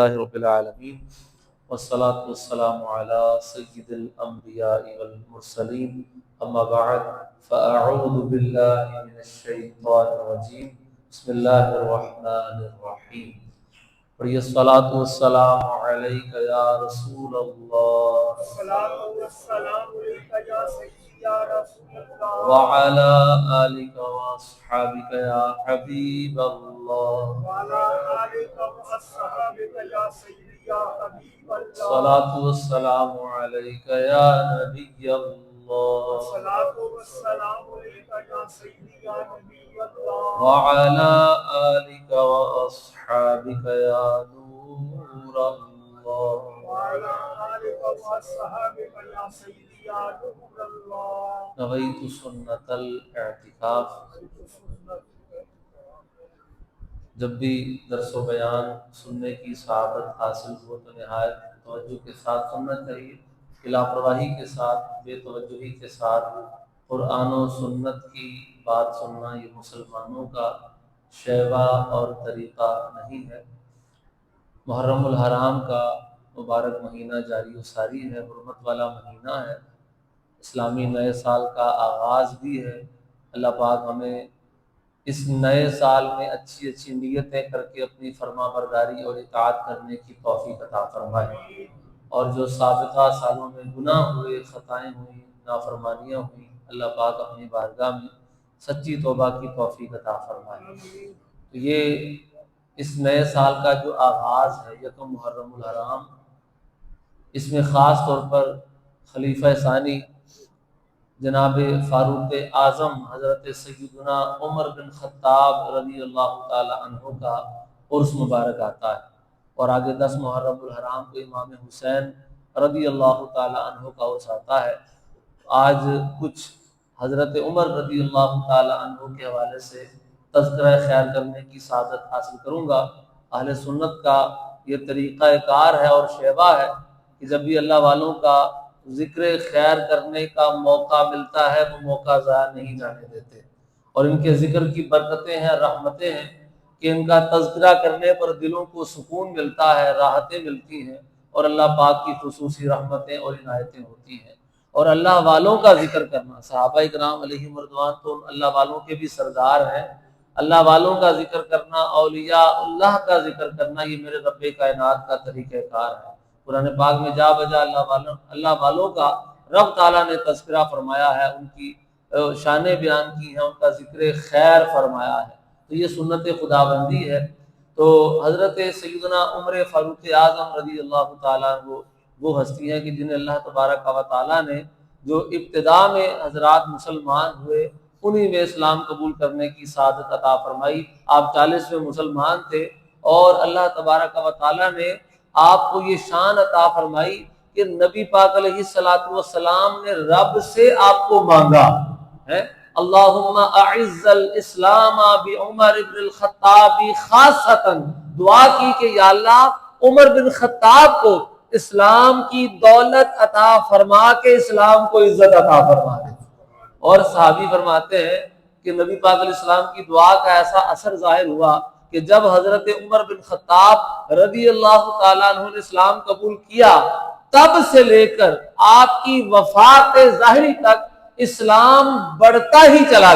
رب العالمین والصلاة والسلام على سید الانبیاء والمرسلین اما بعد فاعوذ باللہ من الشیطان الرجیم بسم اللہ الرحمن الرحیم پڑھیے الصلاة والسلام علیک یا رسول اللہ الصلاة والسلام علیک یا سیدی یا رسول اللہ وعلى آلک واصحابک یا حبیب اللہ وعلی آلک واصحابک یا سیدی یا حبیب اللہ الصلاة والسلام علیک یا نبی اللہ الصلاة والسلام علیک یا سیدی یا نبی اللہ وعلى آلک واصحابک یا نور اللہ وعلی آلک واصحابک یا سیدی یا نور اللہ نویت سنت الاعتکاف۔ جب بھی درس و بیان سننے کی سعادت حاصل ہو تو نہایت توجہ کے ساتھ سننا چاہیے، لاپرواہی کے ساتھ، بے توجہی کے ساتھ قرآن و سنت کی بات سننا یہ مسلمانوں کا شیوہ اور طریقہ نہیں ہے۔ محرم الحرام کا مبارک مہینہ جاری و ساری ہے، حرمت والا مہینہ ہے، اسلامی نئے سال کا آغاز بھی ہے۔ اللہ پاک ہمیں اس نئے سال میں اچھی اچھی نیتیں کر کے اپنی فرما برداری اور اطاعت کرنے کی توفیق عطا فرمائے، اور جو سابقہ سالوں میں گناہ ہوئے، خطائیں ہوئیں، نافرمانیاں ہوئیں، اللہ پاک اپنی بارگاہ میں سچی توبہ کی توفیق عطا فرمائے۔ تو یہ اس نئے سال کا جو آغاز ہے یکم محرم الحرام، اس میں خاص طور پر خلیفہ ثانی جناب فاروق اعظم حضرت سیدنا عمر بن خطاب رضی اللہ تعالی عنہ کا عرس مبارک آتا ہے، اور آگے 10 محرم الحرام کو امام حسین رضی اللہ تعالی عنہ کا عرس آتا ہے۔ آج کچھ حضرت عمر رضی اللہ تعالی عنہ کے حوالے سے تذکرہ خیر کرنے کی سعادت حاصل کروں گا۔ اہل سنت کا یہ طریقہ کار ہے اور شیوہ ہے کہ جب بھی اللہ والوں کا ذکر خیر کرنے کا موقع ملتا ہے وہ موقع ضائع نہیں جانے دیتے، اور ان کے ذکر کی برکتیں ہیں، رحمتیں ہیں کہ ان کا تذکرہ کرنے پر دلوں کو سکون ملتا ہے، راحتیں ملتی ہیں، اور اللہ پاک کی خصوصی رحمتیں اور عنایتیں ہوتی ہیں۔ اور اللہ والوں کا ذکر کرنا، صحابہ کرام علیہم رضوان تو اللہ والوں کے بھی سردار ہیں، اللہ والوں کا ذکر کرنا، اولیاء اللہ کا ذکر کرنا، یہ میرے رب کائنات کا طریقہ کار ہے۔ قرآن پاک میں جا بجا اللہ والوں کا رب تعالیٰ نے تذکرہ فرمایا ہے، ان کی شانیں بیان کی ہیں، ان کا ذکر خیر فرمایا ہے، تو یہ سنت خداوندی ہے۔ تو حضرت سیدنا عمر فاروق اعظم رضی اللہ تعالیٰ وہ ہستی ہیں کہ جنہیں اللہ تبارک و تعالیٰ نے جو ابتدا میں حضرات مسلمان ہوئے انہی میں اسلام قبول کرنے کی سعادت عطا فرمائی۔ آپ 40 میں مسلمان تھے، اور اللہ تبارک و تعالیٰ نے آپ کو یہ شان عطا فرمائی کہ نبی پاک علیہ الصلوۃ والسلام نے رب سے آپ کو مانگا ہے، اللہم اعز الاسلام بعمر بن الخطاب خاصتا، دعا کی کہ یا اللہ عمر بن خطاب کو اسلام کی دولت عطا فرما کے اسلام کو عزت عطا فرما دے۔ اور صحابی فرماتے ہیں کہ نبی پاک علیہ السلام کی دعا کا ایسا اثر ظاہر ہوا کہ جب حضرت عمر بن خطاب رضی اللہ تعالیٰ عنہ نے اسلام قبول کیا، تب سے لے کر آپ کی وفات ظاہری تک اسلام بڑھتا ہی چلا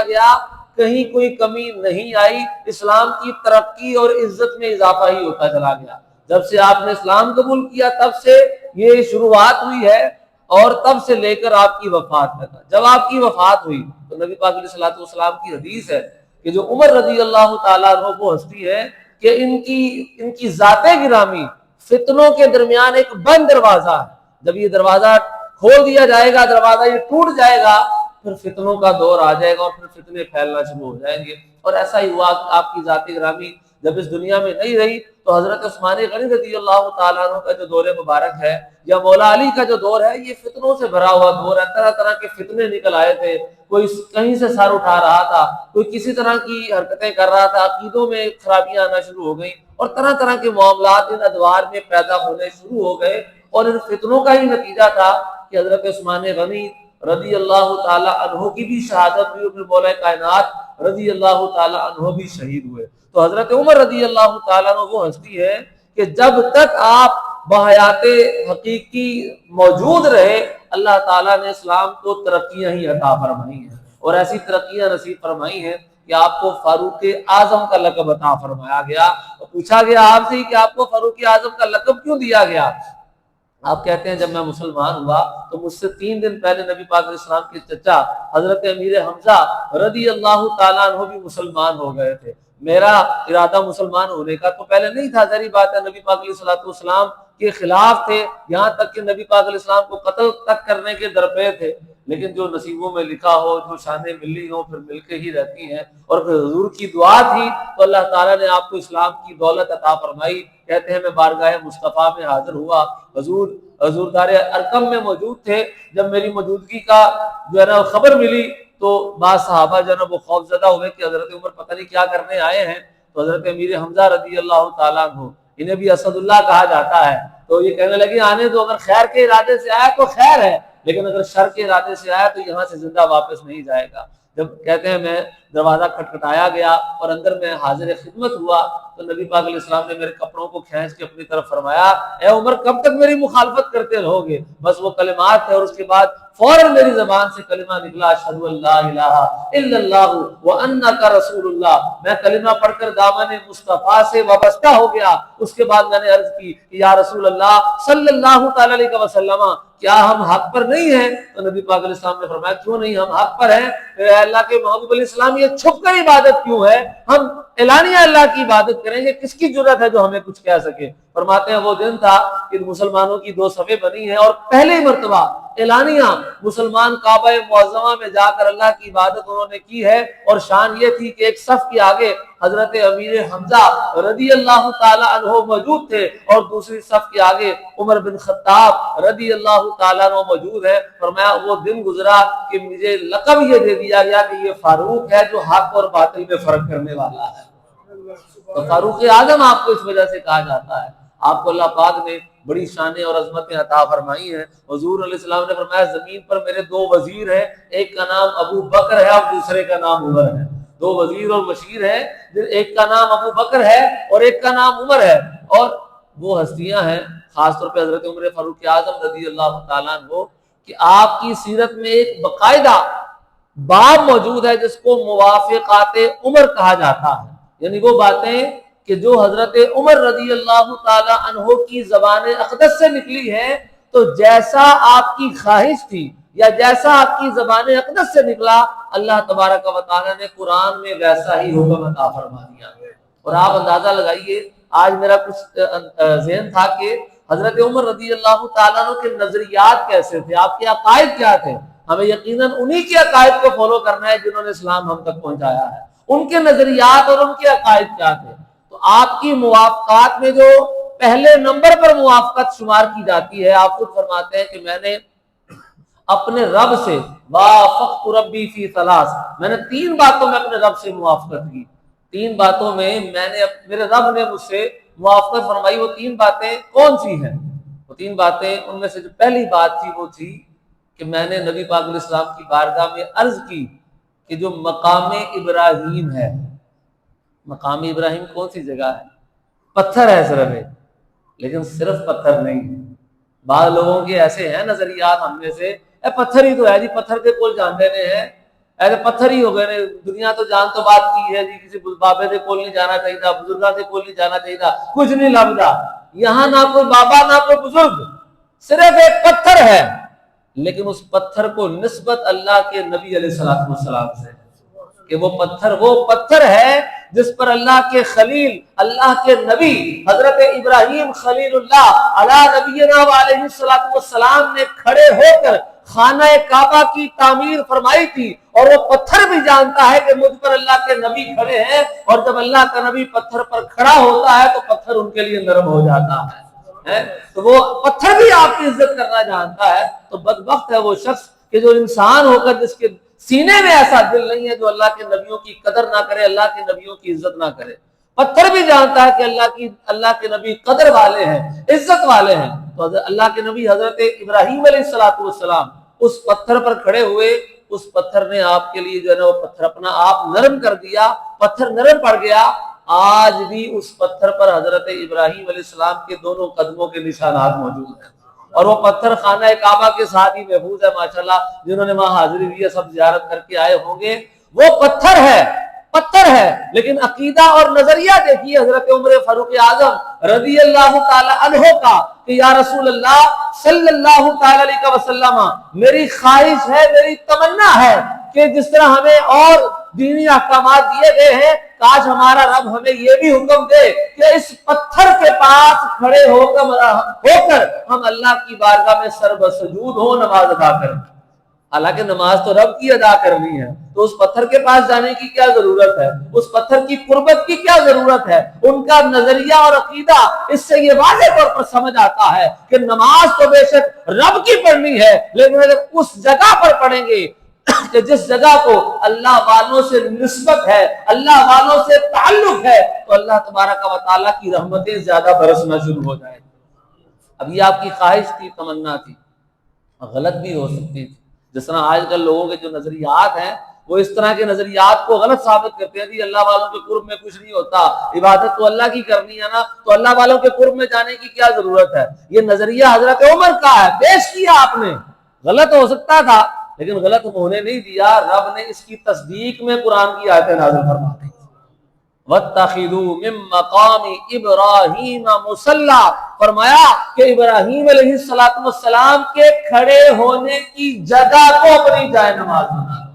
گیا، کہیں کوئی کمی نہیں آئی، اسلام کی ترقی اور عزت میں اضافہ ہی ہوتا چلا گیا۔ جب سے آپ نے اسلام قبول کیا تب سے یہ شروعات ہوئی ہے، اور تب سے لے کر آپ کی وفات تک۔ جب آپ کی وفات ہوئی تو نبی پاک علیہ الصلوۃ والسلام کی حدیث ہے کہ جو عمر رضی اللہ تعالیٰ عنہ وہ ہستی ہے کہ ان کی ذات گرامی فتنوں کے درمیان ایک بند دروازہ ہے، جب یہ دروازہ کھول دیا جائے گا، دروازہ یہ ٹوٹ جائے گا، پھر فتنوں کا دور آ جائے گا اور پھر فتنے پھیلنا شروع ہو جائیں گے۔ اور ایسا ہی ہوا کہ آپ کی ذات گرامی جب اس دنیا میں نہیں رہی تو حضرت عثمان غنی رضی اللہ تعالیٰ عنہ کا جو دور مبارک ہے، یا مولا علی کا جو دور ہے، یہ فتنوں سے بھرا ہوا دور ہے۔ طرح طرح کے فتنے نکل آئے تھے، کوئی کہیں سے سر اٹھا رہا تھا، کوئی کسی طرح کی حرکتیں کر رہا تھا، عقیدوں میں خرابیاں آنا شروع ہو گئیں، اور طرح طرح کے معاملات ان ادوار میں پیدا ہونے شروع ہو گئے۔ اور ان فتنوں کا ہی نتیجہ تھا کہ حضرت عثمان غنی رضی اللہ تعالی عنہ کی بھی شہادت ہوئی، پھر مولا کائنات رضی اللہ تعالی عنہ بھی شہید ہوئے۔ تو حضرت عمر رضی اللہ تعالیٰ عنہ وہ ہستی ہے کہ جب تک آپ بحیات حقیقی موجود رہے اللہ تعالیٰ نے اسلام کو ترقیاں ہی عطا فرمائی ہیں، اور ایسی ترقیاں نصیب فرمائی ہیں کہ آپ کو فاروق اعظم کا لقب عطا فرمایا گیا۔ اور پوچھا گیا آپ سے کہ آپ کو فاروق اعظم کا لقب کیوں دیا گیا؟ آپ کہتے ہیں جب میں مسلمان ہوا تو مجھ سے 3 دن پہلے نبی پاک علیہ السلام کے چچا حضرت امیر حمزہ رضی اللہ تعالیٰ عنہ بھی مسلمان ہو گئے تھے۔ میرا ارادہ مسلمان ہونے کا تو پہلے نہیں تھا، ظاہری بات ہے نبی پاک علیہ السلام کے خلاف تھے، یہاں تک کہ نبی پاک علیہ السلام کو قتل تک کرنے کے درپے تھے، لیکن جو نصیبوں میں لکھا ہو، جو شانیں ملی ہوں پھر مل کے ہی رہتی ہیں، اور پھر حضور کی دعا تھی تو اللہ تعالیٰ نے آپ کو اسلام کی دولت عطا فرمائی۔ کہتے ہیں میں بارگاہ مصطفیٰ میں حاضر ہوا، حضور دار ارقم میں موجود تھے، جب میری موجودگی کا جو ہے نا خبر ملی تو بعض صحابہ جو ہے نا وہ خوف زدہ ہوئے کہ حضرت عمر پتہ نہیں کیا کرنے آئے ہیں۔ تو حضرت امیر حمزہ رضی اللہ تعالیٰ عنہ، انہیں بھی اسد اللہ کہا جاتا ہے، تو یہ کہنے لگے آنے تو، اگر خیر کے ارادے سے آیا تو خیر ہے، لیکن اگر شر کے ارادے سے آیا تو یہاں سے زندہ واپس نہیں جائے گا۔ جب کہتے ہیں میں دروازہ کھٹکھٹایا گیا اور اندر میں حاضر خدمت ہوا تو نبی پاک علیہ السلام نے میرے کپڑوں کو کھینچ کے اپنی طرف فرمایا، اے عمر کب تک میری مخالفت کرتے رہو گے؟ بس وہ کلمات تھے، اور اس کے بعد فوراً میری زبان سے کلمہ نکلا، اشہد ان لا الہ الا اللہ وانک رسول اللہ۔ میں کلمہ پڑھ کر دامن مصطفیٰ سے وابستہ ہو گیا۔ اس کے بعد میں نے عرض کی کہ یا رسول اللہ صلی اللہ تعالی علیہ وسلم، کیا ہم حق پر نہیں ہیں؟ تو نبی پاک علیہ السلام نے فرمایا کیوں نہیں، ہم حق پر ہیں۔ اے اللہ کے محبوب علیہ السلام یہ چھپ کر عبادت کیوں ہے؟ ہم اعلانیہ اللہ کی عبادت کریں گے، کس کی جرات ہے جو ہمیں کچھ کہہ سکے؟ فرماتے ہیں وہ دن تھا کہ مسلمانوں کی 2 صفیں بنی ہیں، اور پہلی مرتبہ اعلانیہ مسلمان کعبہ معظمہ میں جا کر اللہ کی عبادت انہوں نے کی ہے، اور شان یہ تھی کہ ایک صف کے آگے حضرت امیر حمزہ رضی اللہ تعالی عنہ موجود تھے، اور دوسری صف کے آگے عمر بن خطاب رضی اللہ تعالیٰ عنہ موجود ہے۔ فرمایا وہ دن گزرا کہ مجھے لقب یہ دے دیا گیا کہ یہ فاروق ہے جو حق اور باطل میں فرق کرنے والا ہے۔ تو فاروق اعظم آپ کو اس وجہ سے کہا جاتا ہے۔ آپ کو اللہ پاک نے بڑی شانیں اور عظمتیں عطا فرمائی ہیں۔ حضور علیہ السلام نے فرمایا زمین پر میرے 2 وزیر ہیں، ایک کا نام ابو بکر ہے اور دوسرے کا نام عمر ہے۔ 2 وزیر اور مشیر ہیں، ایک کا نام ابو بکر ہے اور ایک کا نام عمر ہے، اور وہ ہستیاں ہیں خاص طور پہ حضرت عمر فاروق اعظم رضی اللہ تعالیٰ عنہ کہ آپ کی سیرت میں ایک باقاعدہ باب موجود ہے جس کو موافقات عمر کہا جاتا ہے، یعنی وہ باتیں کہ جو حضرت عمر رضی اللہ تعالی عنہ کی زبان اقدس سے نکلی ہے، تو جیسا آپ کی خواہش تھی یا جیسا آپ کی زبان اقدس سے نکلا، اللہ تبارک و تعالی نے قرآن میں ویسا ہی حکم عطا فرما دیا۔ اور آپ اندازہ لگائیے، آج میرا کچھ ذہن تھا کہ حضرت عمر رضی اللہ تعالیٰ عنہ کے نظریات کیسے تھے، آپ کے عقائد کیا تھے؟ ہمیں یقیناً انہی کے عقائد کو فالو کرنا ہے جنہوں نے اسلام ہم تک پہنچایا ہے۔ ان کے نظریات اور ان کے عقائد کیا تھے؟ تو آپ کی موافقات میں جو پہلے نمبر پر موافقت شمار کی جاتی ہے، آپ خود فرماتے ہیں کہ میں نے اپنے رب سے وافقت ربی فی 3، میں نے 3 باتوں میں اپنے رب سے موافقت کی۔ 3 باتوں میں میں نے میرے رب نے مجھ سے موافقت فرمائی۔ وہ 3 باتیں کون سی ہیں؟ وہ 3 باتیں، ان میں سے جو پہلی بات تھی وہ تھی کہ میں نے نبی پاک علیہ السلام کی بارگاہ میں عرض کی کہ جو مقام ابراہیم ہے، مقام ابراہیم کون سی جگہ ہے؟ پتھر ہے صرف ایک، لیکن صرف پتھر نہیں ہے۔ بعض لوگوں کے ایسے ہیں نظریات ہم میں سے، اے پتھر ہی تو ہے جی، پتھر کے کول جان دینے ہیں، ایسے پتھر ہی ہو گئے، دنیا تو جان تو بات کی ہے جی، کسی بابے کے کول نہیں جانا چاہیے، بزرگاں کے کول نہیں جانا چاہیے، کچھ نہیں لبدا یہاں، نہ کوئی بابا نہ کوئی بزرگ، صرف ایک پتھر ہے، لیکن اس پتھر کو نسبت اللہ کے نبی علیہ السلام سے کہ وہ پتھر ہے جس پر اللہ کے خلیل، اللہ کے نبی حضرت ابراہیم خلیل اللہ علی نبینا علیہ السلام نے کھڑے ہو کر خانہ کعبہ کی تعمیر فرمائی تھی، اور وہ پتھر بھی جانتا ہے کہ مجھ پر اللہ کے نبی کھڑے ہیں، اور جب اللہ کا نبی پتھر پر کھڑا ہوتا ہے تو پتھر ان کے لیے نرم ہو جاتا ہے۔ تو وہ پتھر بھی آپ کی عزت کرنا جانتا ہے۔ تو بدبخت ہے وہ شخص کہ جو انسان ہو کر جس کے سینے میں ایسا دل نہیں ہے جو اللہ کے نبیوں کی قدر نہ کرے، اللہ کے نبیوں کی عزت نہ کرے۔ پتھر بھی جانتا ہے کہ اللہ کے نبی قدر والے ہیں، عزت والے ہیں۔ تو اللہ کے نبی حضرت ابراہیم علیہ السلام اس پتھر پر کھڑے ہوئے، اس پتھر نے آپ کے لیے جو ہے نا وہ پتھر اپنا آپ نرم کر دیا، پتھر نرم پڑ گیا۔ آج بھی اس پتھر پر حضرت ابراہیم علیہ السلام کے دونوں قدموں کے نشانات موجود ہیں، اور وہ پتھر خانہ کعبہ کے ساتھ ہی محفوظ ہے ماشاءاللہ۔ جنہوں نے وہاں حاضری دی ہے سب زیارت کر کے آئے ہوں گے۔ وہ پتھر ہے، پتھر ہے، لیکن عقیدہ اور نظریہ دیکھیے حضرت عمر فاروق اعظم رضی اللہ تعالی عنہ کا کہ یا رسول اللہ صلی اللہ تعالی علیہ وسلم، میری خواہش ہے، میری تمنا ہے کہ جس طرح ہمیں اور دینی احکامات دیے گئے ہیں، کاش ہمارا رب ہمیں یہ بھی حکم دے کہ اس پتھر کے پاس کھڑے ہو کر ہم اللہ کی بارگاہ میں سر بسجود ہو نماز ادا کریں۔ حالانکہ نماز تو رب کی ادا کرنی ہے، تو اس پتھر کے پاس جانے کی کیا ضرورت ہے؟ اس پتھر کی قربت کی کیا ضرورت ہے؟ ان کا نظریہ اور عقیدہ اس سے یہ واضح طور پر سمجھ آتا ہے کہ نماز تو بے شک رب کی پڑھنی ہے، لیکن اگر اس جگہ پر پڑھیں گے کہ جس جگہ کو اللہ والوں سے نسبت ہے، اللہ والوں سے تعلق ہے، تو اللہ تبارک و تعالیٰ کی رحمتیں زیادہ برسنا شروع ہو جائیں۔ اب یہ آپ کی خواہش تھی، تمنا تھی، غلط بھی ہو سکتی تھی۔ جس طرح آج کل لوگوں کے جو نظریات ہیں وہ اس طرح کے نظریات کو غلط ثابت کرتے ہیں کہ اللہ والوں کے قرب میں کچھ نہیں ہوتا، عبادت تو اللہ کی کرنی ہے نا، تو اللہ والوں کے قرب میں جانے کی کیا ضرورت ہے؟ یہ نظریہ حضرت عمر کا ہے، پیش کیا آپ نے، غلط ہو سکتا تھا لیکن غلط ہونے نہیں دیا۔ رب نے اس کی تصدیق میں قرآن کی آیتیں نازل فرما دی، وَاتَّخِذُوا مِن مَّقَامِ إِبْرَاهِيمَ مُصَلًّى، فرمایا کہ ابراہیم علیہ السلام کے کھڑے ہونے کی جگہ کو اپنی جائے نماز بنا لو۔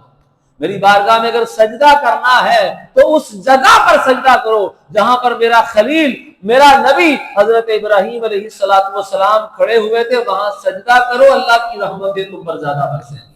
میری بارگاہ میں اگر سجدہ کرنا ہے تو اس جگہ پر سجدہ کرو جہاں پر میرا خلیل، میرا نبی حضرت ابراہیم علیہ السلام کھڑے ہوئے تھے، وہاں سجدہ کرو، اللہ کی رحمتیں تم پر زیادہ برسیں گی۔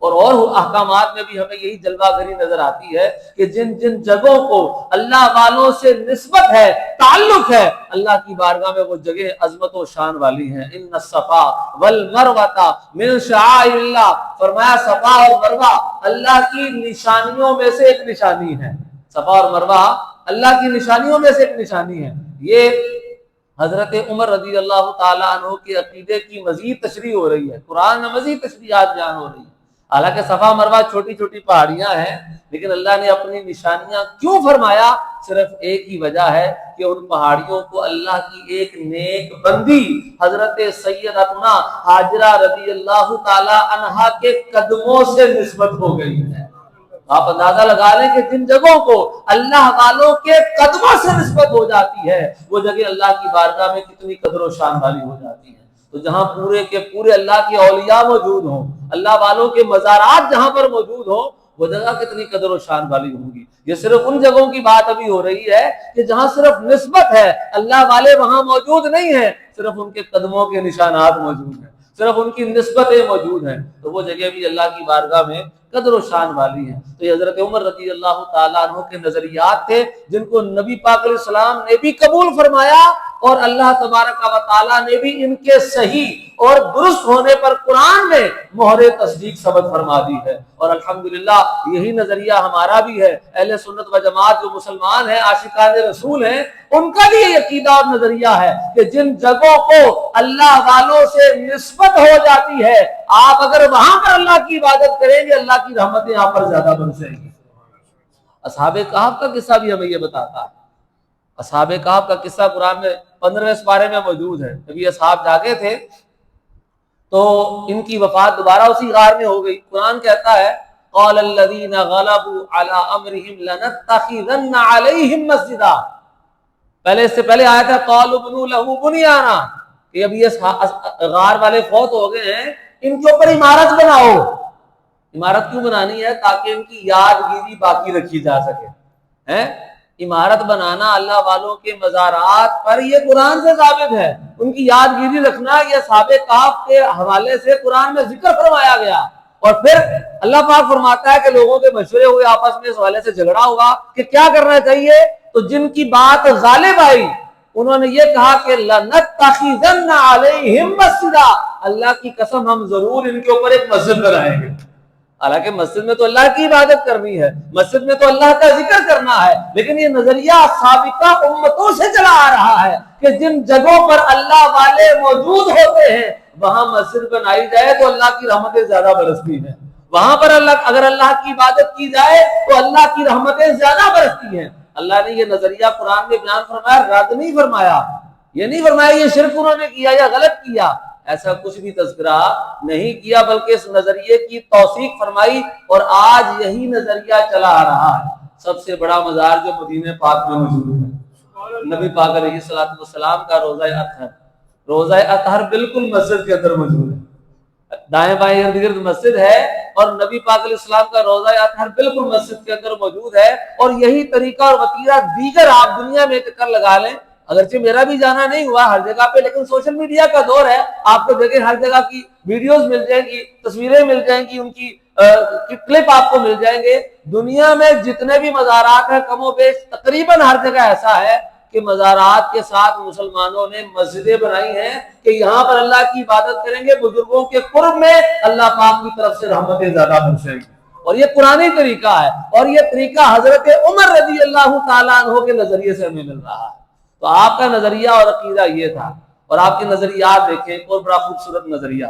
اور احکامات میں بھی ہمیں یہی جلوہ گری نظر آتی ہے کہ جن جن جگہوں کو اللہ والوں سے نسبت ہے، تعلق ہے، اللہ کی بارگاہ میں وہ جگہ عظمت و شان والی ہیں۔ ان الصفا والمروۃ من شعائر اللہ، فرمایا صفا اور مروہ اللہ کی نشانیوں میں سے ایک نشانی ہے۔ صفا اور مروہ اللہ کی نشانیوں میں سے ایک نشانی ہے۔ یہ حضرت عمر رضی اللہ تعالی عنہ کے عقیدے کی مزید تشریح ہو رہی ہے، قرآن میں مزید تشریحات بیان ہو رہی ہیں۔ حالانکہ صفا مروہ چھوٹی چھوٹی پہاڑیاں ہیں، لیکن اللہ نے اپنی نشانیاں کیوں فرمایا؟ صرف ایک ہی وجہ ہے کہ ان پہاڑیوں کو اللہ کی ایک نیک بندی حضرت سیدتنا ہاجرہ رضی اللہ تعالی عنہا کے قدموں سے نسبت ہو گئی ہے۔ آپ اندازہ لگا لیں کہ جن جگہوں کو اللہ والوں کے قدموں سے نسبت ہو جاتی ہے، وہ جگہ اللہ کی بارگاہ میں کتنی قدر و شان والی ہو جاتی ہے۔ تو جہاں پورے کے پورے اللہ کے اولیاء موجود ہوں، اللہ والوں کے مزارات جہاں پر موجود ہوں، وہ جگہ کتنی قدر و شان والی ہوں گی۔ یہ صرف ان جگہوں کی بات ابھی ہو رہی ہے کہ جہاں صرف نسبت ہے، اللہ والے وہاں موجود نہیں ہیں، صرف ان کے قدموں کے نشانات موجود ہیں، صرف ان کی نسبتیں موجود ہیں، تو وہ جگہ بھی اللہ کی بارگاہ میں قدر و شان والی ہیں۔ تو یہ حضرت عمر رضی اللہ تعالیٰ عنہ کے نظریات تھے جن کو نبی پاک علیہ السلام نے بھی قبول فرمایا، اور اللہ تبارک و تعالیٰ نے بھی ان کے صحیح اور درست ہونے پر قرآن میں مہر تصدیق ثبت فرما دی ہے۔ اور الحمدللہ یہی نظریہ ہمارا بھی ہے۔ اہل سنت و جماعت جو مسلمان ہیں، عاشقان رسول ہیں، ان کا بھی یہ عقیدہ اور نظریہ ہے کہ جن جگہوں کو اللہ والوں سے نسبت ہو جاتی ہے، آپ اگر وہاں پر اللہ کی عبادت کریں گے، اللہ کی رحمتیں یہاں پر زیادہ برسیں گی۔ اصحاب کہف کا قصہ بھی ہمیں یہ بتاتا ہے۔ اصحاب کہف کا قصہ قرآن میں 15ویں سپارے میں موجود ہے۔ جب یہ اصحاب جاگے تھے تو ان کی وفات دوبارہ اسی غار میں ہو گئی۔ قرآن کہتا ہے قال الذين غلبوا على امرهم لنتخذن عليهم مسجدا، پہلے اس سے پہلے آیا تھا قالوا بنوا له بنيانا، کہ اب یہ غار والے فوت ہو گئے ہیں، ان کے اوپر عمارت بناؤ۔ عمارت کیوں بنانی ہے؟ تاکہ ان کی یادگیری باقی رکھی جا سکے۔ عمارت بنانا اللہ والوں کے مزارات پر یہ قرآن سے ثابت ہے، ان کی یادگیری رکھنا یہ اصحاب کہف کے حوالے سے قرآن میں ذکر فرمایا گیا۔ اور پھر اللہ پاک فرماتا ہے کہ لوگوں کے مشورے ہوئے، آپس میں اس حوالے سے جھگڑا ہوا کہ کیا کرنا چاہیے، تو جن کی بات غالب آئی انہوں نے یہ کہا کہ لَنَتَّخِذَنَّ عَلَيْهِمْ مَسْجِدًا، اللہ کی قسم ہم ضرور ان کے اوپر ایک مسجد بنائیں گے۔ حالانکہ مسجد میں تو اللہ کی عبادت کرنی ہے، مسجد میں تو اللہ کا ذکر کرنا ہے، لیکن یہ نظریہ سابقہ امتوں سے چلا آ رہا ہے کہ جن جگہوں پر اللہ والے موجود ہوتے ہیں، وہاں مسجد بنائی جائے تو اللہ کی رحمتیں زیادہ برستی ہیں، وہاں پر اگر اللہ کی عبادت کی جائے تو اللہ کی رحمتیں زیادہ برستی ہیں۔ اللہ نے یہ نظریہ قرآن میں بیان فرمایا، رد نہیں فرمایا، یہ نہیں فرمایا یہ شرک انہوں نے کیا یا غلط کیا، ایسا کچھ بھی تذکرہ نہیں کیا، بلکہ اس نظریے کی توثیق فرمائی، اور آج یہی نظریہ چلا آ رہا ہے۔ سب سے بڑا مزار جو مدینہ پاک میں موجود ہے، نبی پاک علیہ الصلوۃ والسلام کا روضہ اطہر، روضہ اطہر بالکل مسجد کے اندر موجود ہے، دائیں بائیں ارد گرد مسجد ہے، اور نبی پاک علیہ السلام کا روضہ اطہر بالکل مسجد کے اندر موجود ہے، اور یہی طریقہ اور وتیرہ دیگر آپ دنیا میں چکر لگا لیں، اگرچہ میرا بھی جانا نہیں ہوا ہر جگہ پہ، لیکن سوشل میڈیا کا دور ہے، آپ کو دیکھیں ہر جگہ کی ویڈیوز مل جائیں گی، تصویریں مل جائیں گی، ان کی کلپ آپ کو مل جائیں گے۔ دنیا میں جتنے بھی مزارات ہیں کم و بیش تقریباً ہر جگہ ایسا ہے کہ مزارات کے ساتھ مسلمانوں نے مسجدیں بنائی ہیں کہ یہاں پر اللہ کی عبادت کریں گے، بزرگوں کے قرب میں اللہ پاک کی طرف سے رحمتیں زیادہ برسیں گی، اور یہ قرآنی طریقہ ہے، اور یہ طریقہ حضرت عمر رضی اللہ تعالیٰ عنہ کے نظریے سے ہمیں مل رہا ہے۔ تو آپ کا نظریہ اور عقیدہ یہ تھا، اور آپ کے نظریات دیکھیں، ایک اور بڑا خوبصورت نظریہ،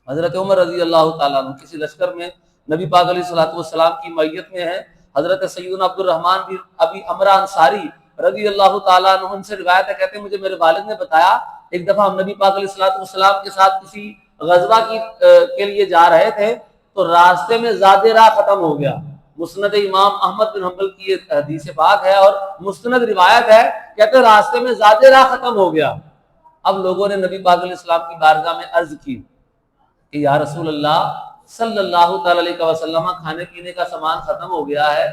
حضرت عمر رضی اللہ تعالیٰ عنہ کسی لشکر میں نبی پاک علیہ الصلوۃ والسلام کی معیت میں ہیں، حضرت سیدنا عبد الرحمن بن ابی عمرہ انصاری رضی اللہ تعالیٰ عنہ ان سے روایت ہے، کہتے ہیں مجھے میرے والد نے بتایا، ایک دفعہ ہم نبی پاک علیہ الصلوۃ والسلام کے ساتھ کسی غزوہ کے لیے جا رہے تھے، تو راستے میں زاد راہ ختم ہو گیا۔ مسند امام احمد بن حنبل کی حدیث پاک ہے اور مستند روایت ہے، کہتے ہیں راستے میں زاد راہ ختم ہو گیا۔ اب لوگوں نے نبی پاک علیہ السلام کی بارگاہ میں عرض کی کہ یا رسول اللہ صلی اللہ تعالی علیہ وسلم، کھانے پینے کا سامان ختم ہو گیا ہے،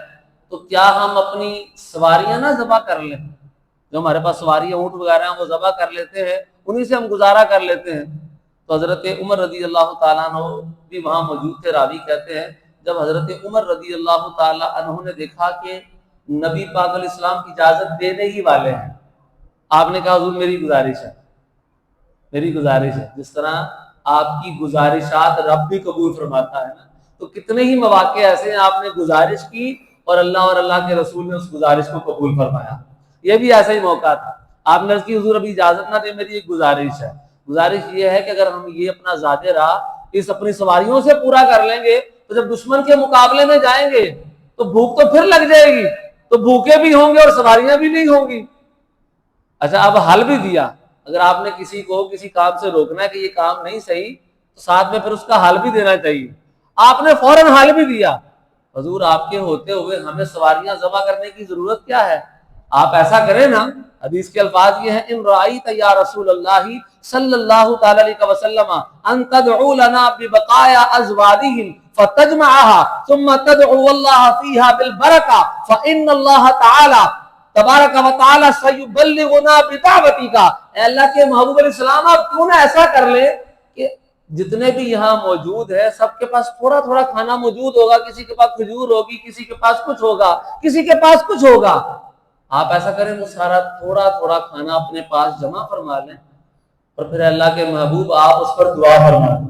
تو کیا ہم اپنی سواریاں نہ ذبح کر لیں؟ جو ہمارے پاس سواریاں اونٹ وغیرہ ہیں وہ ذبح کر لیتے ہیں، انہی سے ہم گزارا کر لیتے ہیں۔ تو حضرت عمر رضی اللہ تعالیٰ عنہ بھی وہاں موجود تھے، راوی کہتے ہیں جب حضرت عمر رضی اللہ تعالیٰ عنہ نے دیکھا کہ نبی پاک علیہ السلام کی اجازت دینے ہی والے ہیں، آپ نے کہا حضور میری گزارش ہے، میری گزارش ہے، جس طرح آپ کی گزارشات رب بھی قبول فرماتا ہے نا، تو کتنے ہی مواقع ایسے ہیں آپ نے گزارش کی اور اللہ کے رسول نے اس گزارش کو قبول فرمایا۔ یہ بھی ایسا ہی موقع تھا، آپ نے کی حضور ابھی اجازت نہ دے، میری ایک گزارش ہے، گزارش یہ ہے کہ اگر ہم یہ اپنا ذات راہ اس اپنی سواریوں سے پورا کر لیں گے تو جب دشمن کے مقابلے میں جائیں گے تو بھوک تو پھر لگ جائے گی، تو بھوکے بھی ہوں گے اور سواریاں بھی نہیں ہوں گی۔ اچھا اب حل بھی دیا، اگر آپ نے کسی کو کسی کام سے روکنا ہے کہ یہ کام نہیں صحیح، تو ساتھ میں پھر اس کا حل بھی دینا چاہیے۔ آپ نے فوراً حل بھی دیا، حضور آپ کے ہوتے ہوئے ہمیں سواریاں ذبح کرنے کی ضرورت کیا ہے، آپ ایسا کریں نا، حدیث کے الفاظ یہ ہیں ان رأیت یا رسول اللہ صلی اللہ تعالی علیہ وسلم ان تدعو لنا ببقایا ازواجهم فتجمعها ثم تدعو الله فيها بالبركة فإن الله تعالى تبارک و تعالی سیبلغنا بدعوتک، اے اللہ کے محبوب علیہ السلام آپ کیوں نہ ایسا کر لیں کہ جتنے بھی یہاں موجود ہے سب کے پاس تھوڑا تھوڑا کھانا موجود ہوگا، کسی کے پاس کھجور ہوگی، کسی کے پاس کچھ ہوگا، کسی کے پاس کچھ ہوگا، آپ ایسا کریں وہ سارا تھوڑا تھوڑا کھانا اپنے پاس جمع فرما لیں، اور پھر اللہ کے محبوب آپ اس پر دعا فرمائیں۔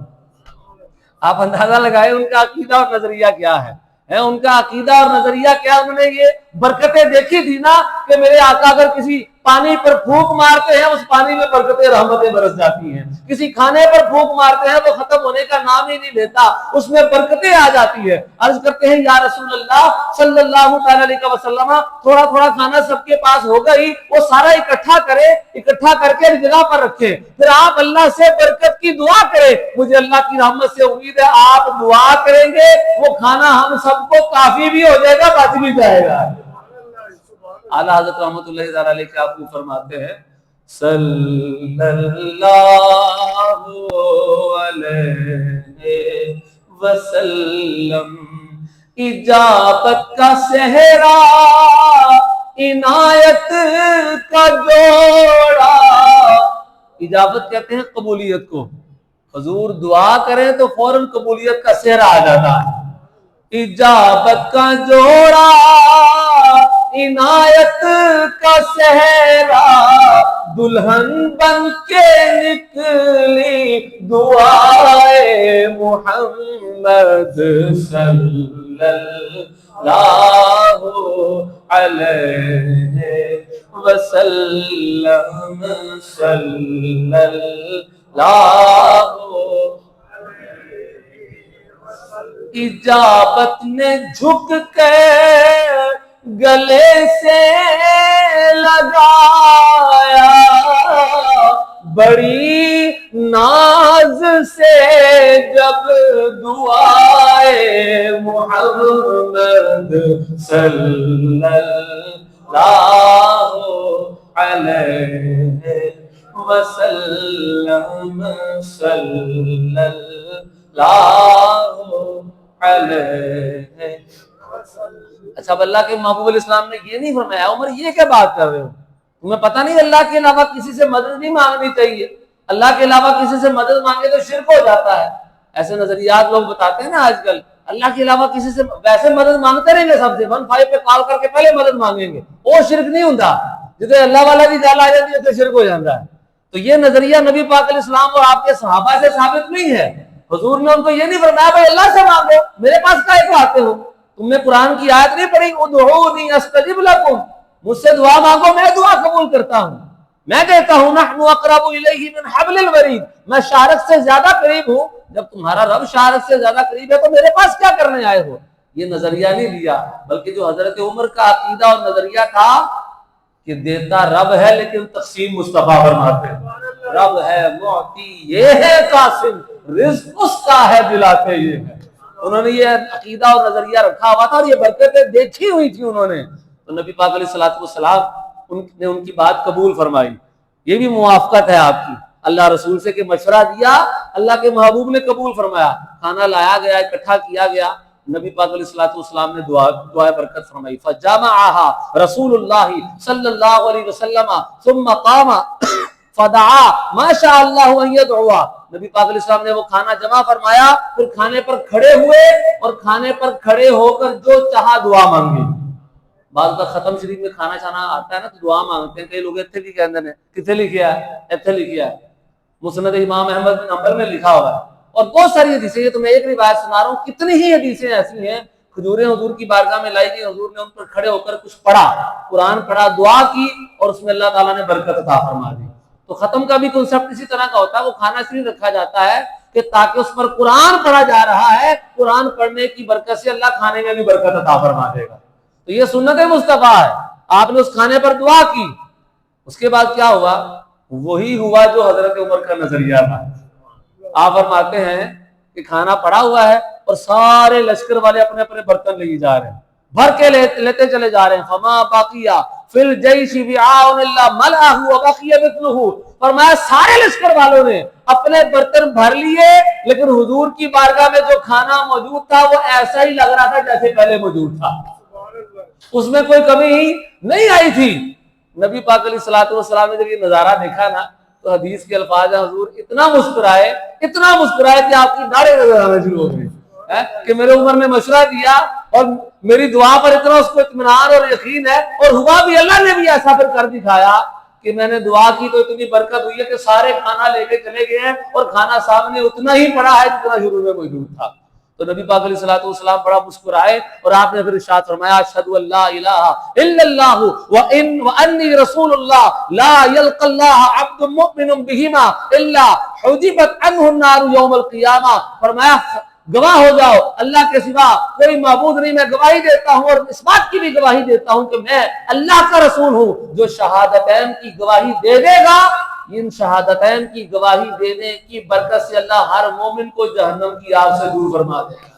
آپ اندازہ لگائیں ان کا عقیدہ اور نظریہ کیا ہے، ان کا عقیدہ اور نظریہ کیا، انہوں نے یہ برکتیں دیکھی تھی نا کہ میرے آقا اگر کسی پانی پر پھونک مارتے ہیں اس پانی میں برکتیں رحمتیں برس جاتی ہیں، کسی کھانے پر پھونک مارتے ہیں وہ ختم ہونے کا نام ہی نہیں لیتا، اس میں برکتیں آ جاتی ہے۔ عرض کرتے ہیں یا رسول اللہ صلی اللہ تعالی علیہ وسلم، تھوڑا تھوڑا کھانا سب کے پاس ہوگا ہی، وہ سارا اکٹھا کر کے ایک جگہ پر رکھے، پھر آپ اللہ سے برکت کی دعا کریں، مجھے اللہ کی رحمت سے امید ہے آپ دعا کریں گے وہ کھانا ہم سب کو کافی بھی ہو جائے گا، بچ بھی جائے گا۔ اعلیٰ حضرت رحمۃ اللہ علیہ کیا آپ کو فرماتے ہیں صلی اللہ علیہ وسلم، اجابت کا صحرا عنایت کا جوڑا، اجابت کہتے ہیں قبولیت کو، حضور دعا کریں تو فوراً قبولیت کا صحرا آ جاتا ہے، اجابت کا جوڑا عنایت کا صحرا، دلہن بن کے نکلی دعائے محمد صلی اللہ علیہ وسلم، صلی اجابت نے جھک کے گلے سے لگایا، بڑی ناز سے جب دعائے محمد صلی اللہ علیہ وسلم صلی اللہ علیہ۔ اچھا، اب اللہ کے محبوب علیہ السلام نے یہ نہیں فرمایا عمر یہ کیا بات کر رہے ہو، تمہیں پتہ نہیں اللہ کے علاوہ کسی سے مدد نہیں مانگنی چاہیے، اللہ کے علاوہ کسی سے مدد مانگے تو شرک ہو جاتا ہے۔ ایسے نظریات لوگ بتاتے ہیں نا آج کل، اللہ کے علاوہ کسی سے ویسے مدد مانگتے رہیں گے، سب سے 15 پہ کال کر کے پہلے مدد مانگیں گے، وہ شرک نہیں ہوتا، جتنے اللہ والا کی گال آ جاتی ہے تو شرک ہو جاتا ہے۔ تو یہ نظریہ نبی پاک علیہ السلام اور آپ کے صحابہ سے ثابت نہیں ہے۔ حضور نے ان کو یہ نہیں فرمایا بھائی اللہ سے مانگو، میرے پاس کائے کو آتے ہو؟ تم نے قرآن کی آیت نہیں پڑھی ادعونی استجب لکم، مجھ سے دعا مانگو میں دعا قبول کرتا ہوں، میں کہتا ہوں نحن اقرب الیہ من حبل الورید، میں شارک سے زیادہ قریب ہوں، جب تمہارا رب شارک سے زیادہ قریب ہے تو میرے پاس کیا کرنے آئے ہو؟ یہ نظریہ نہیں لیا، بلکہ جو حضرت عمر کا عقیدہ اور نظریہ تھا کہ دیتا رب ہے لیکن تقسیم مصطفیٰ فرماتے ہیں، رب ہے معطی یہ ہے قاسم، رزق اس کا ہے دلاتے یہ ہے۔ انہوں نے یہ عقیدہ اور نظریہ رکھا ہوا تھا اور یہ برکتیں دیکھی ہوئی تھی انہوں نے، تو نبی پاک علیہ الصلوۃ والسلام نے ان کی بات قبول فرمائی۔ یہ بھی موافقت ہے آپ کی، اللہ رسول سے کہ مشورہ دیا، اللہ کے محبوب نے قبول فرمایا، کھانا لایا گیا، اکٹھا کیا گیا، نبی پاک علیہ الصلوۃ والسلام نے دعائے برکت فرمائی۔ فجامعها رسول اللہ صلی اللہ علیہ وسلم ثم قام فدعا ما شاء اللہ ان يدعوا، نبی پاک علیہ السلام نے وہ کھانا جمع فرمایا، پھر کھانے پر کھڑے ہوئے اور کھانے پر کھڑے ہو کر جو چاہا دعا مانگی۔ بعض کا ختم شریف میں کھانا چھانا آتا ہے نا تو دعا مانگتے ہیں، کئی لوگ اتنے بھی کہتے ہیں کتنے لکھیا ہے، اتنے لکھیا ہے، مسند امام احمد بن حنبل میں لکھا ہوا ہے، اور بہت ساری حدیثیں، یہ تو میں ایک روایت سنا رہا ہوں، کتنی ہی حدیثیں ایسی ہیں، کھجوریں حضور کی بارگاہ میں لائی گئی، حضور نے ان پر کھڑے ہو کر کچھ پڑھا، قرآن پڑھا، دعا کی اور اس میں اللہ تعالیٰ نے برکت عطا فرما دی۔ تو ختم کا بھی کنسپٹ اسی طرح کا ہوتا ہے، وہ کھانا اس لیے رکھا جاتا ہے کہ تاکہ اس پر قرآن پڑھا جا رہا ہے، قرآن پڑھنے کی برکت سے اللہ کھانے میں بھی برکت عطا فرما دے گا۔ تو یہ سنت مصطفیٰ ہے، آپ نے اس کھانے پر دعا کی، اس کے بعد کیا ہوا؟ وہی ہوا جو حضرت عمر کا نظریہ تھا۔ آپ فرماتے ہیں کہ کھانا پڑا ہوا ہے اور سارے لشکر والے اپنے اپنے برتن لے جا رہے ہیں، بھر کے لیتے چلے جا رہے ہیں۔ فما باقیہ فی الجیش وعاء الا ملأہ وبقی مثلہ، فرمایا سارے لشکر والوں نے اپنے برتن بھر لیے، لیکن حضور کی بارگاہ میں جو کھانا موجود تھا وہ ایسا ہی لگ رہا تھا جیسے پہلے موجود تھا، اس میں کوئی کمی ہی نہیں آئی تھی۔ نبی پاک علیہ الصلوۃ والسلام نے جب یہ نظارہ دیکھا نا تو حدیث کے الفاظ ہیں، حضور اتنا مسکرائے کہ آپ کی داڑھی نظر آنا شروع ہو گئی کہ میرے عمر نے مشورہ دیا اور میری دعا پر اتنا اس کو اطمینان اور یقین ہے، اور ہوا بھی، اللہ نے بھی ایسا پھر کر دکھایا کہ میں نے دعا کی تو اتنی برکت ہوئی ہے کہ سارے کھانا لے کے چلے گئے ہیں اور کھانا سامنے اتنا ہی پڑا ہے جتنا شروع میں موجود تھا۔ تو نبی پاک علیہ الصلوۃ والسلام بڑا مسکرائے اور آپ نے پھر ارشاد فرمایا اشہد ان لا الہ الا اللہ وانی رسول اللہ لا یلقى اللہ عبد مؤمن بہما الا حجبت عنہ النار یوم القیامہ، فرمایا گواہ ہو جاؤ اللہ کے سوا کوئی معبود نہیں، میں گواہی دیتا ہوں اور اس بات کی بھی گواہی دیتا ہوں کہ میں اللہ کا رسول ہوں، جو شہادتین کی گواہی دے دے گا، ان شہادتین کی گواہی دینے کی برکت سے اللہ ہر مومن کو جہنم کی آگ سے دور فرما دے گا۔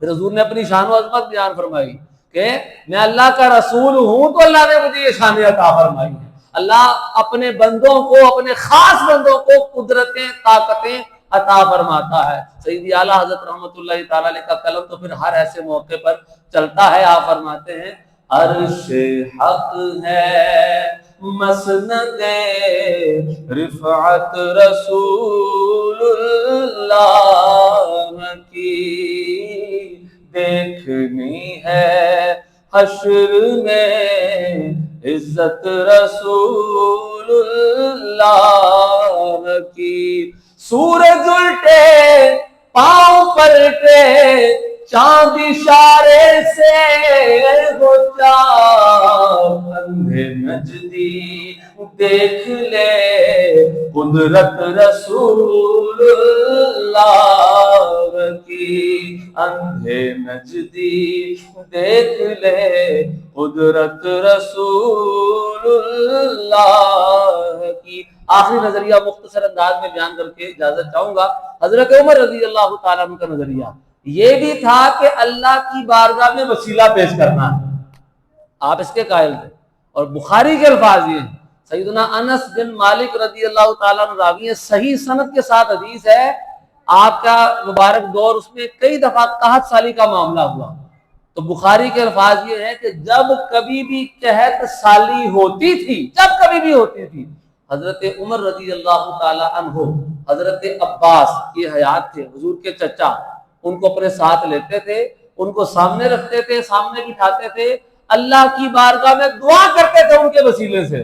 پھر حضور نے اپنی شان و عظمت بیان فرمائی کہ میں اللہ کا رسول ہوں تو اللہ نے مجھے یہ شان عطا فرمائی ہے۔ اللہ اپنے بندوں کو، اپنے خاص بندوں کو قدرتیں، طاقتیں عطا فرماتا ہے۔ سیدی اعلیٰ حضرت رحمۃ اللہ تعالیٰ علیہ کا قلم تو پھر ہر ایسے موقع پر چلتا ہے، آپ فرماتے ہیں عرش حق ہے مسند رفعت رسول اللہ کی، دیکھنی ہے حشر میں عزت رسول اللہ کی، سورج الٹے پاؤں پلٹے چاند اشارے سے ہو چاک، اندھے نجدی دیکھ لے قدرت رسول اللہ کی، اندھے نجدی دیکھ لے قدرت رسول اللہ کی۔ آخری نظریہ مختصر انداز میں بیان کر کے اجازت چاہوں گا۔ حضرت عمر رضی اللہ تعالیٰ عنہ کا نظریہ یہ بھی تھا کہ اللہ کی بارگاہ میں وسیلہ پیش کرنا ہے، آپ اس کے قائل تھے، اور بخاری کے الفاظ یہ ہیں، سیدنا انس بن مالک رضی اللہ تعالیٰ عنہ راوی ہیں، صحیح سند کے ساتھ حدیث ہے، آپ کا مبارک دور اس میں کئی دفعہ قحط سالی کا معاملہ ہوا، تو بخاری کے الفاظ یہ ہیں کہ جب کبھی بھی قحط سالی ہوتی تھی، جب کبھی بھی ہوتی تھی، حضرت عمر رضی اللہ تعالی عنہ حضرت عباس یہ حیات تھے، حضور کے چچا، ان کو اپنے ساتھ لیتے تھے، ان کو سامنے رکھتے تھے، سامنے بٹھاتے تھے، اللہ کی بارگاہ میں دعا کرتے تھے ان کے وسیلے سے،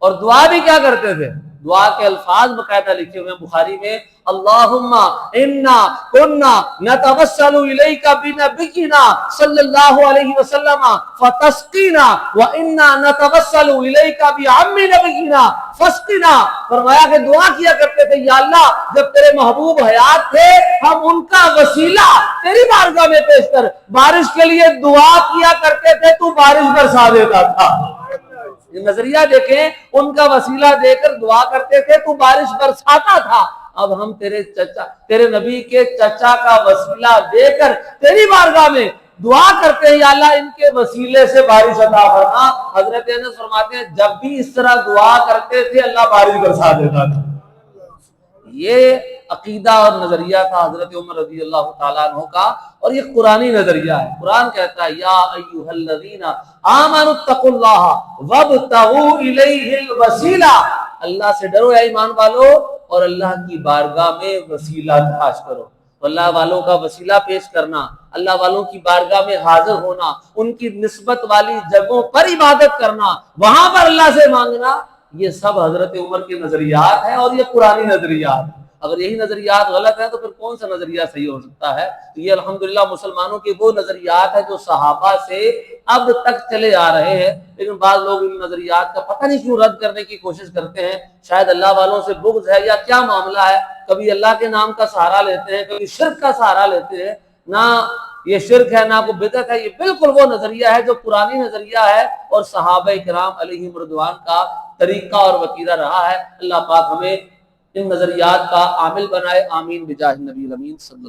اور دعا بھی کیا کرتے تھے، دعا کے الفاظ باقاعدہ لکھے ہوئے ہیں بخاری میں، اللہم انا کنا نتوسل الیک بنبینا صلی اللہ علیہ وسلم فتسقینا وانا نتوسل الیک بعم نبینا فسقنا، فرمایا کہ دعا کیا کرتے تھے، یا اللہ جب تیرے محبوب حیات تھے ہم ان کا وسیلہ تیری بارگاہ میں پیش کر، بارش کے لیے دعا کیا کرتے تھے تو بارش برسا دیتا تھا۔ یہ نظریہ دیکھیں، ان کا وسیلہ دے کر دعا کرتے تھے تو بارش برساتا تھا، اب ہم تیرے نبی کے چچا کا وسیلہ دے کر تیری بارگاہ میں دعا کرتے ہیں، یا اللہ ان کے وسیلے سے بارش عطا فرما۔ حضرت انس فرماتے ہیں جب بھی اس طرح دعا کرتے تھے اللہ بارش برسا دیتا تھا۔ یہ عقیدہ اور نظریہ تھا حضرت عمر رضی اللہ تعالیٰ عنہ کا، اور یہ قرآنی نظریہ ہے۔ قرآن کہتا ہے یا ایھا الذین آمنوا اتقوا اللہ وابتغوا الیہ الوسیلہ، اللہ سے ڈرو اے ایمان والو اور اللہ کی بارگاہ میں وسیلہ تلاش کرو۔ تو اللہ والوں کا وسیلہ پیش کرنا، اللہ والوں کی بارگاہ میں حاضر ہونا، ان کی نسبت والی جگہوں پر عبادت کرنا، وہاں پر اللہ سے مانگنا، یہ سب حضرت عمر کے نظریات ہیں اور یہ قرآنی نظریات ہیں۔ اگر یہی نظریات غلط ہیں تو پھر کون سا نظریہ صحیح ہو سکتا ہے؟ تو یہ الحمدللہ مسلمانوں کے وہ نظریات ہیں جو صحابہ سے اب تک چلے آ رہے ہیں، لیکن بعض لوگ ان نظریات کا پتہ نہیں کیوں رد کرنے کی کوشش کرتے ہیں، شاید اللہ والوں سے بغض ہے یا کیا معاملہ ہے، کبھی اللہ کے نام کا سہارا لیتے ہیں، کبھی شرک کا سہارا لیتے ہیں، نہ یہ شرک ہے نہ کوئی بدعت ہے، یہ بالکل وہ نظریہ ہے جو قرآنی نظریہ ہے اور صحابہ کرام علیہم رضوان کا طریقہ اور وتیرہ رہا ہے۔ اللہ پاک ہمیں ان نظریات کا عامل بنائے، آمین بجاہ نبی الامین صلی اللہ